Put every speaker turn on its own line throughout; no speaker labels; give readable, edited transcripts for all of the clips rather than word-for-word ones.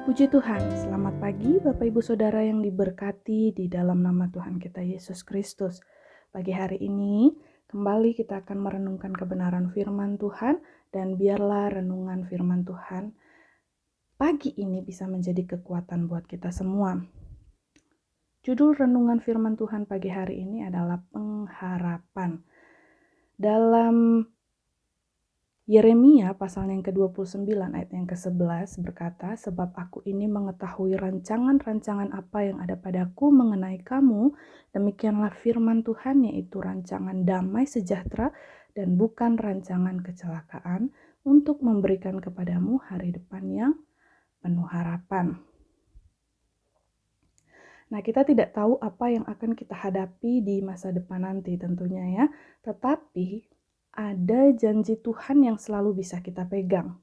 Puji Tuhan, selamat pagi Bapak Ibu Saudara yang diberkati di dalam nama Tuhan kita Yesus Kristus. Pagi hari ini kembali kita akan merenungkan kebenaran firman Tuhan, dan biarlah renungan firman Tuhan pagi ini bisa menjadi kekuatan buat kita semua. Judul renungan firman Tuhan pagi hari ini adalah pengharapan. Dalam Yeremia pasal yang ke-29 ayat yang ke-11 berkata, "Sebab aku ini mengetahui rancangan-rancangan apa yang ada padaku mengenai kamu, demikianlah firman Tuhan, yaitu rancangan damai sejahtera dan bukan rancangan kecelakaan, untuk memberikan kepadamu hari depan yang penuh harapan." Nah, kita tidak tahu apa yang akan kita hadapi di masa depan nanti tentunya ya, tetapi ada janji Tuhan yang selalu bisa kita pegang.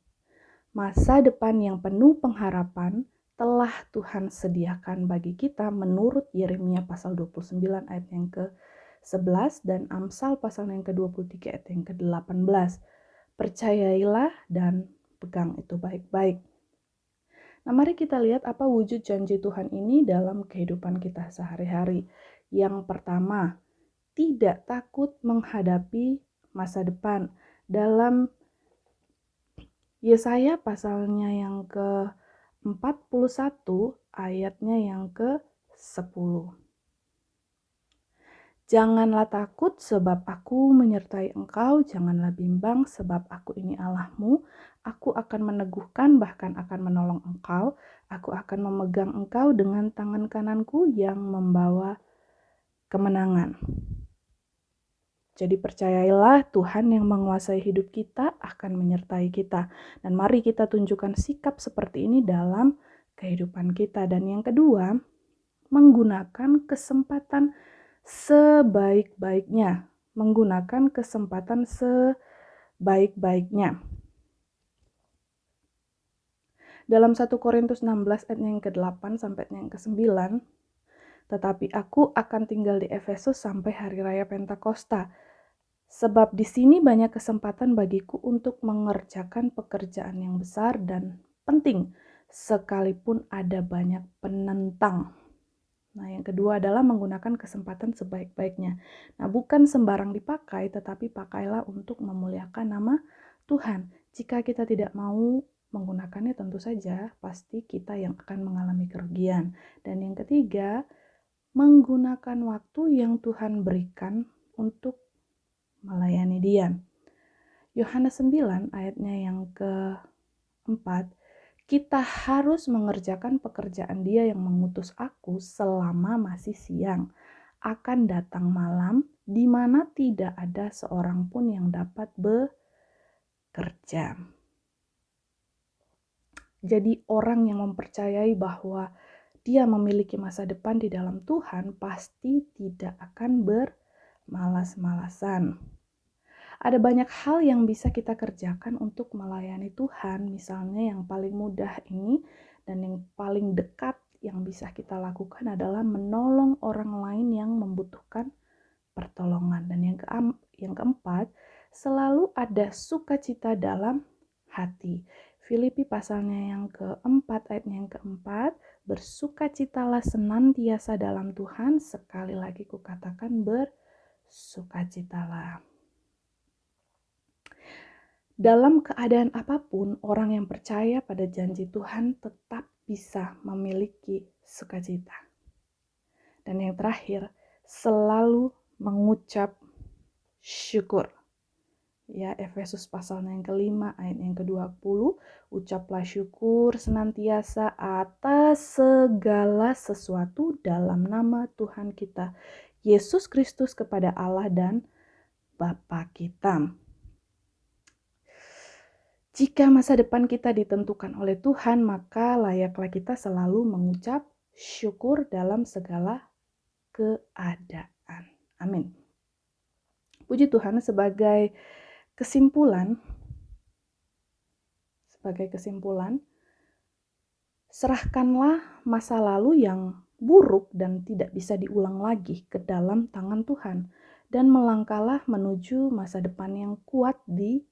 Masa depan yang penuh pengharapan telah Tuhan sediakan bagi kita menurut Yeremia pasal 29 ayat yang ke-11 dan Amsal pasal yang ke-23 ayat yang ke-18. Percayailah dan pegang itu baik-baik. Nah, mari kita lihat apa wujud janji Tuhan ini dalam kehidupan kita sehari-hari. Yang pertama, tidak takut menghadapi masa depan. Dalam Yesaya pasalnya yang ke-41 ayatnya yang ke-10. Janganlah takut sebab aku menyertai engkau, janganlah bimbang sebab aku ini Allahmu. Aku akan meneguhkan bahkan akan menolong engkau. Aku akan memegang engkau dengan tangan kananku yang membawa kemenangan. Jadi percayailah Tuhan yang menguasai hidup kita akan menyertai kita. Dan mari kita tunjukkan sikap seperti ini dalam kehidupan kita. Dan yang kedua, menggunakan kesempatan sebaik-baiknya. Menggunakan kesempatan sebaik-baiknya. Dalam 1 Korintus 16 ayat yang ke-8 sampai yang ke-9, tetapi aku akan tinggal di Efesus sampai hari raya Pentakosta. Sebab di sini banyak kesempatan bagiku untuk mengerjakan pekerjaan yang besar dan penting, sekalipun ada banyak penentang. Nah, yang kedua adalah menggunakan kesempatan sebaik-baiknya. Nah, bukan sembarang dipakai, tetapi pakailah untuk memuliakan nama Tuhan. Jika kita tidak mau menggunakannya, tentu saja pasti kita yang akan mengalami kerugian. Dan yang ketiga, menggunakan waktu yang Tuhan berikan untuk melayani Dia. Yohanes 9 ayatnya yang ke-4, kita harus mengerjakan pekerjaan Dia yang mengutus aku selama masih siang. Akan datang malam di mana tidak ada seorang pun yang dapat bekerja. Jadi orang yang mempercayai bahwa dia memiliki masa depan di dalam Tuhan pasti tidak akan bermalas-malasan. Ada banyak hal yang bisa kita kerjakan untuk melayani Tuhan. Misalnya yang paling mudah ini dan yang paling dekat yang bisa kita lakukan adalah menolong orang lain yang membutuhkan pertolongan. Dan yang keempat, selalu ada sukacita dalam hati. Filipi pasalnya yang keempat ayatnya yang keempat, bersukacitalah senantiasa dalam Tuhan, sekali lagi kukatakan bersukacitalah. Dalam keadaan apapun, orang yang percaya pada janji Tuhan tetap bisa memiliki sukacita. Dan yang terakhir, selalu mengucap syukur. Ya, Efesus pasal yang ke-5 ayat yang ke-20, ucaplah syukur senantiasa atas segala sesuatu dalam nama Tuhan kita Yesus Kristus kepada Allah dan Bapa kita. Jika masa depan kita ditentukan oleh Tuhan, maka layaklah kita selalu mengucap syukur dalam segala keadaan. Amin. Puji Tuhan, sebagai kesimpulan, serahkanlah masa lalu yang buruk dan tidak bisa diulang lagi ke dalam tangan Tuhan, dan melangkahlah menuju masa depan yang kuat di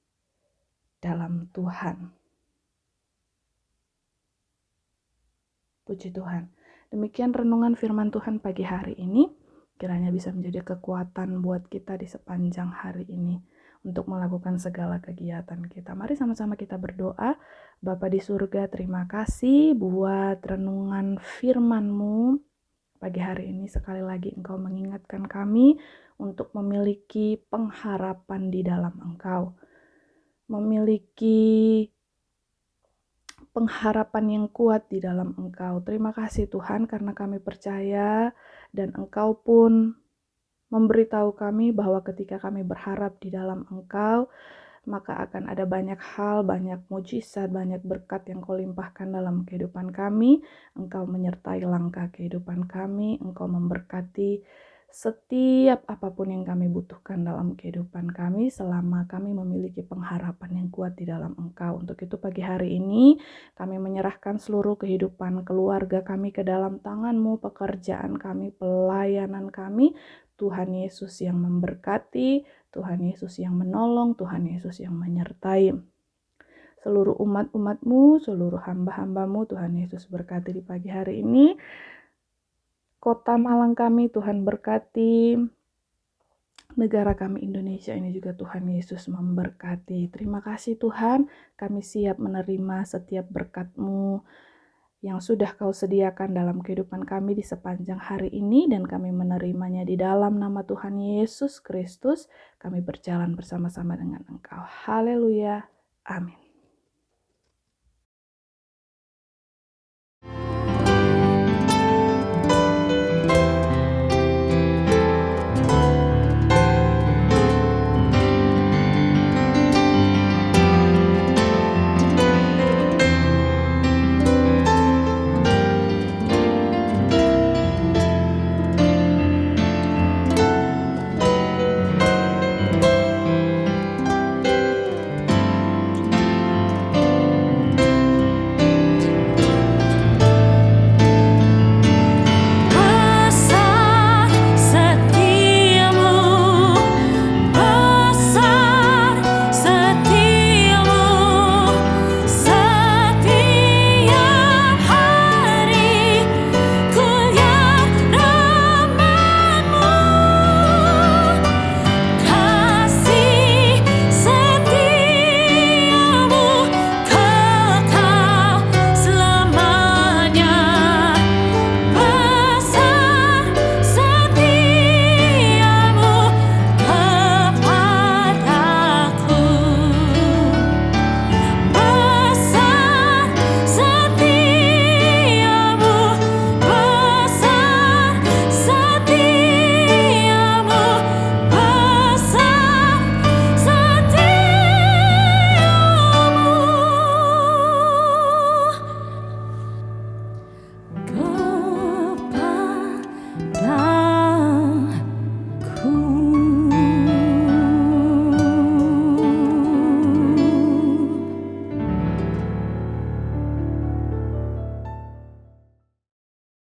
dalam Tuhan. Puji Tuhan. Demikian renungan firman Tuhan pagi hari ini. Kiranya bisa menjadi kekuatan buat kita di sepanjang hari ini untuk melakukan segala kegiatan kita. Mari sama-sama kita berdoa. Bapa di surga, terima kasih buat renungan firman-Mu pagi hari ini. Sekali lagi Engkau mengingatkan kami untuk memiliki pengharapan di dalam Engkau. Memiliki pengharapan yang kuat di dalam Engkau. Terima kasih Tuhan karena kami percaya dan Engkau pun memberitahu kami bahwa ketika kami berharap di dalam Engkau, maka akan ada banyak hal, banyak mujizat, banyak berkat yang Kau limpahkan dalam kehidupan kami. Engkau menyertai langkah kehidupan kami, Engkau memberkati setiap apapun yang kami butuhkan dalam kehidupan kami selama kami memiliki pengharapan yang kuat di dalam Engkau. Untuk itu pagi hari ini kami menyerahkan seluruh kehidupan keluarga kami ke dalam tangan-Mu, pekerjaan kami, pelayanan kami. Tuhan Yesus yang memberkati, Tuhan Yesus yang menolong, Tuhan Yesus yang menyertai. Seluruh umat-umat-Mu, seluruh hamba-hamba-Mu, Tuhan Yesus berkati di pagi hari ini. Kota Malang kami Tuhan berkati, negara kami Indonesia ini juga Tuhan Yesus memberkati. Terima kasih Tuhan, kami siap menerima setiap berkat-Mu yang sudah Kau sediakan dalam kehidupan kami di sepanjang hari ini, dan kami menerimanya di dalam nama Tuhan Yesus Kristus. Kami berjalan bersama-sama dengan Engkau. Haleluya. Amin.